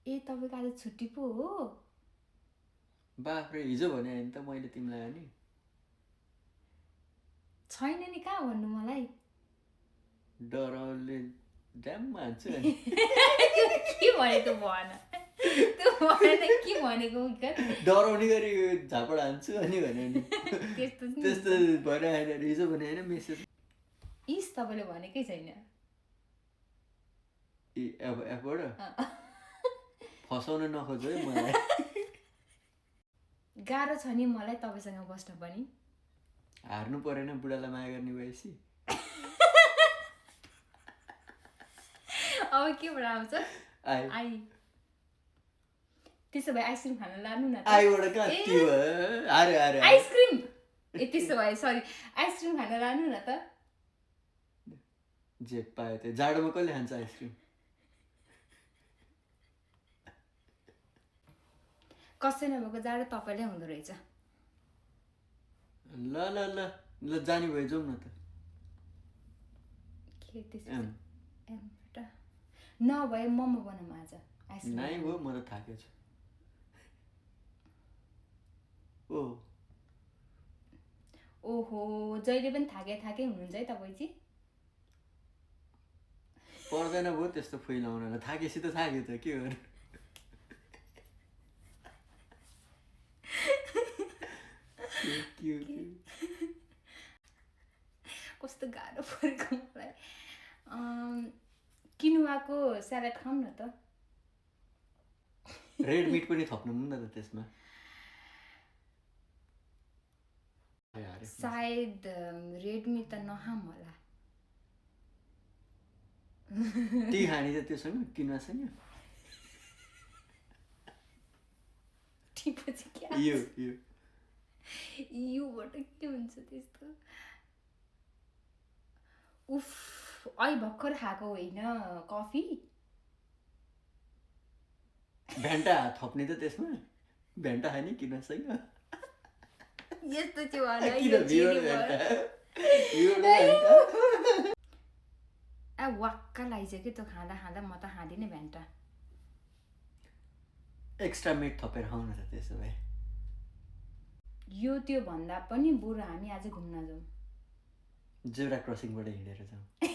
ए तपाईँको आज छुट्टी पो हो? बाफ्रे हिजो भने नि त मैले तिमीलाई अनि छैन नि कहाँ भन्नु मलाई? डराउले ड्याममा हान्छु अनि के भनेको भन त्यो भन के भनेको डराउने गरी झापड हान्छु अनि भने नि त्यस्तो त्यस्तो भने होइन हिजो भने होइन मेसेज इस तपाईँले भनेकै छैन एपबाट फसाउन नखोज है मलाई गाह्रो छ नि मलाई तपाईँसँग बस्न पनि हार्नु परेन बुढालाई माया गर्ने भएपछि अब केबाट आउँछ आई त्यसो भए आइसक्रिम खान लानु न आईबाट कहाँ त्यो अरे अरे आइसक्रिम ए त्यसो भए सरी आइसक्रिम खान लानु न त जे पायो त्यो जाडोमा कसले खान्छ आइसक्रिम कसै नभएको जाडो तपाईँले हुँदो रहेछ ल ल ल ल जाने भयो जाउँ न त के त्यसो नभए मोमो बनाऊँ आज आइसक्रिम नाइ भयो म त थाकेको छु ओहो जहिले पनि थाके हुनुहुन्छ है तपाईँ चाहिँ पर्दैन भयो त्यस्तो फुइलाउन थाकेपछि त थाक्यो त के गर्नु कस्तो गाह्रो परेको मलाई किनुवाको स्यालेड खाऊँ न त रेड मिट पनि थप्नु न त त्यसमा सायद रेड मिट त नखाऊँ होला टी खाने त त्योसँग किनुवासँग टी पछि के योबाट के हुन्छ त्यस्तो उफ अहिले भर्खर खाएको होइन कफी भेन्टा थप्ने त त्यसमा भेन्टा खाने किनुवासँग यस्तो चाहिँ वाक्क लागिसक्यो त्यो खाँदा खाँदा म त खाँदिनँ भेन्टा एक्स्ट्रा मिट थपेर खाउँ न त त्यसो भए यो त्यो भन्दा पनि बरु हामी आज घुम्न जाउँ जेब्रा क्रसिङबाट हिँडेर जाउँ